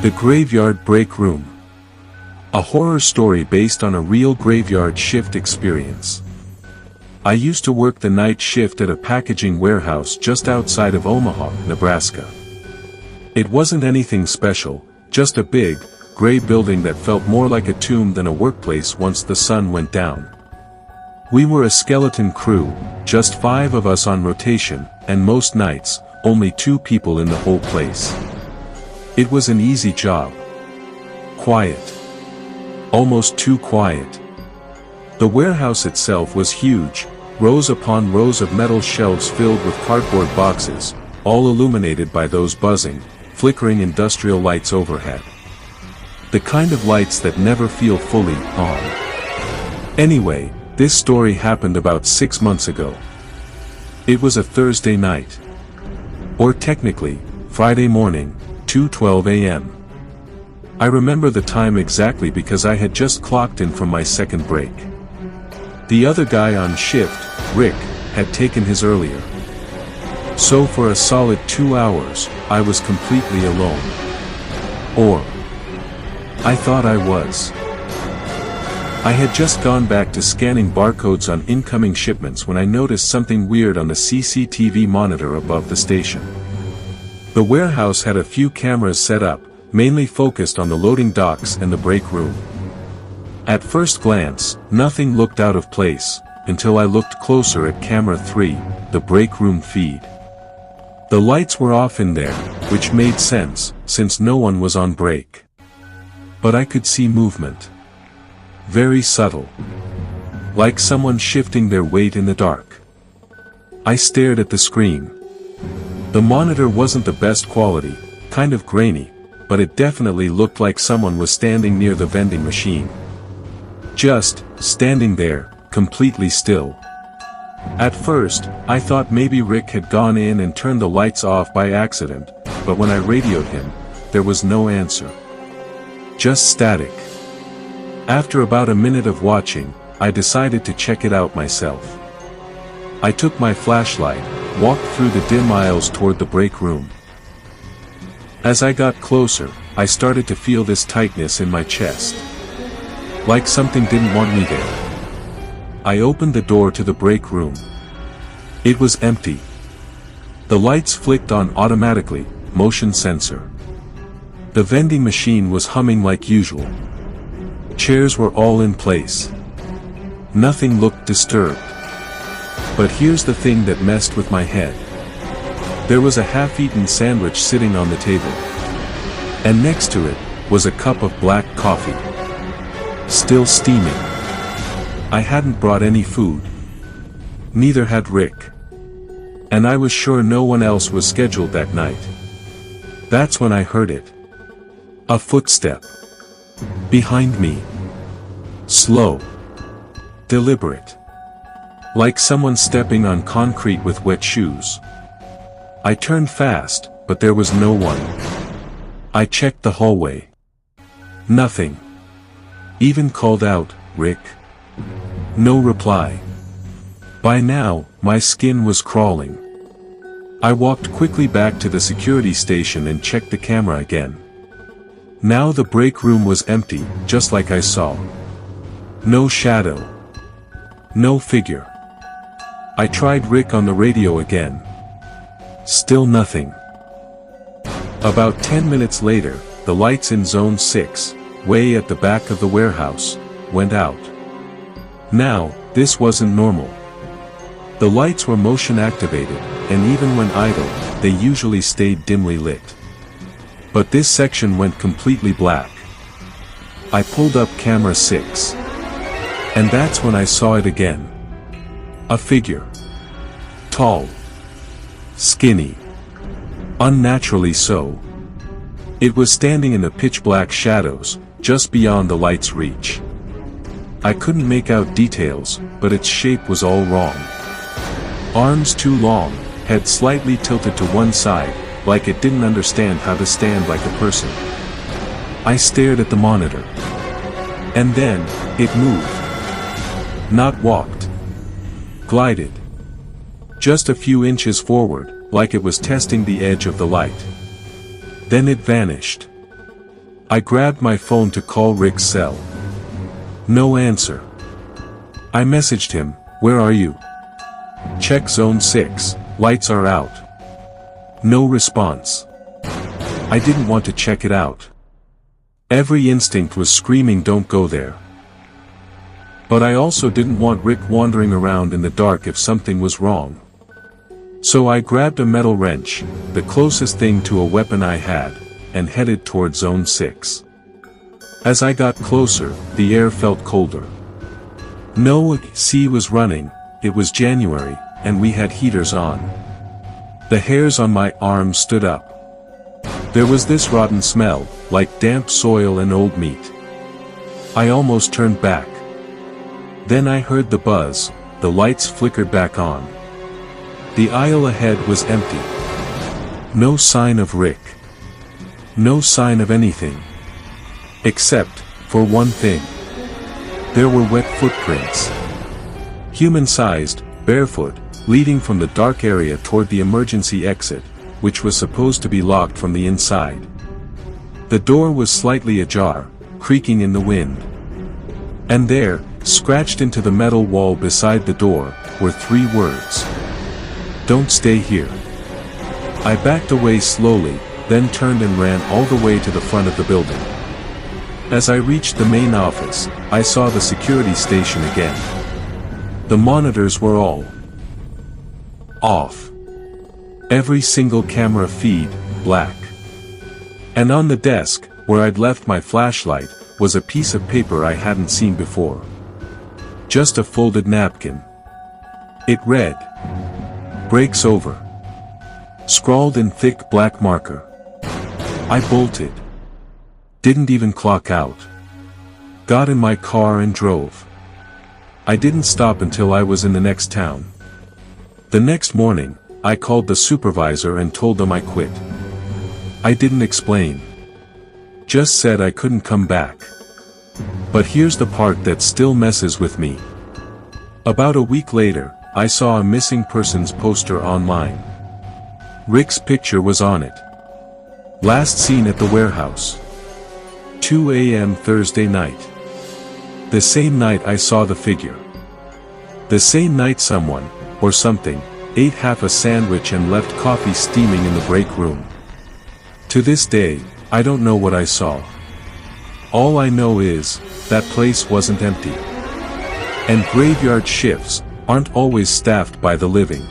The Graveyard Break Room. A horror story based on a real graveyard shift experience. I used to work the night shift at a packaging warehouse just outside of Omaha, Nebraska. It wasn't anything special, just a big, gray building that felt more like a tomb than a workplace once the sun went down. We were a skeleton crew, just 5 of us on rotation, and most nights, only 2 people in the whole place. It was an easy job. Quiet. Almost too quiet. The warehouse itself was huge, rows upon rows of metal shelves filled with cardboard boxes, all illuminated by those buzzing, flickering industrial lights overhead. The kind of lights that never feel fully on. Anyway, this story happened about 6 months ago. It was a Thursday night. Or technically, Friday morning, 2:12 a.m. I remember the time exactly because I had just clocked in from my second break. The other guy on shift, Rick, had taken his earlier. So for a solid 2 hours, I was completely alone. Or, I thought I was. I had just gone back to scanning barcodes on incoming shipments when I noticed something weird on the CCTV monitor above the station. The warehouse had a few cameras set up, mainly focused on the loading docks and the break room. At first glance, nothing looked out of place, until I looked closer at camera 3, the break room feed. The lights were off in there, which made sense, since no one was on break. But I could see movement. Very subtle. Like someone shifting their weight in the dark. I stared at the screen. The monitor wasn't the best quality, kind of grainy, but it definitely looked like someone was standing near the vending machine. Just, standing there, completely still. At first, I thought maybe Rick had gone in and turned the lights off by accident, but when I radioed him, there was no answer. Just static. After about a minute of watching, I decided to check it out myself. I took my flashlight, walked through the dim aisles toward the break room. As I got closer, I started to feel this tightness in my chest. Like something didn't want me there. I opened the door to the break room. It was empty. The lights flicked on automatically, motion sensor. The vending machine was humming like usual. Chairs were all in place. Nothing looked disturbed. But here's the thing that messed with my head. There was a half-eaten sandwich sitting on the table. And next to it, was a cup of black coffee. Still steaming. I hadn't brought any food. Neither had Rick. And I was sure no one else was scheduled that night. That's when I heard it. A footstep. Behind me. Slow. Deliberate. Like someone stepping on concrete with wet shoes. I turned fast, but there was no one. I checked the hallway. Nothing. Even called out, "Rick?" No reply. By now, my skin was crawling. I walked quickly back to the security station and checked the camera again. Now the break room was empty, just like I saw. No shadow. No figure. I tried Rick on the radio again. Still nothing. About 10 minutes later, the lights in Zone 6, way at the back of the warehouse, went out. Now, this wasn't normal. The lights were motion activated, and even when idle, they usually stayed dimly lit. But this section went completely black. I pulled up camera 6. And that's when I saw it again. A figure. Tall. Skinny. Unnaturally so. It was standing in the pitch-black shadows, just beyond the light's reach. I couldn't make out details, but its shape was all wrong. Arms too long, head slightly tilted to one side, like it didn't understand how to stand like a person. I stared at the monitor. And then, it moved. Not walked. Glided. Just a few inches forward, like it was testing the edge of the light. Then it vanished. I grabbed my phone to call Rick's cell. No answer. I messaged him, "Where are you? Check zone 6, lights are out." No response. I didn't want to check it out. Every instinct was screaming, "Don't go there." But I also didn't want Rick wandering around in the dark if something was wrong. So I grabbed a metal wrench, the closest thing to a weapon I had, and headed toward Zone 6. As I got closer, the air felt colder. No AC was running, it was January, and we had heaters on. The hairs on my arms stood up. There was this rotten smell, like damp soil and old meat. I almost turned back. Then I heard the buzz, the lights flickered back on. The aisle ahead was empty. No sign of Rick. No sign of anything. Except, for one thing. There were wet footprints. Human-sized, barefoot, leading from the dark area toward the emergency exit, which was supposed to be locked from the inside. The door was slightly ajar, creaking in the wind. And there, scratched into the metal wall beside the door, were 3 words. "Don't stay here." I backed away slowly, then turned and ran all the way to the front of the building. As I reached the main office, I saw the security station again. The monitors were all off. Every single camera feed, black. And on the desk, where I'd left my flashlight, was a piece of paper I hadn't seen before. Just a folded napkin. It read, "Breaks over." Scrawled in thick black marker. I bolted. Didn't even clock out. Got in my car and drove. I didn't stop until I was in the next town. The next morning, I called the supervisor and told them I quit. I didn't explain. Just said I couldn't come back. But here's the part that still messes with me. About a week later, I saw a missing persons poster online. Rick's picture was on it. Last seen at the warehouse. 2 a.m. Thursday night. The same night I saw the figure. The same night someone, or something, ate half a sandwich and left coffee steaming in the break room. To this day, I don't know what I saw. All I know is, that place wasn't empty. And graveyard shifts aren't always staffed by the living.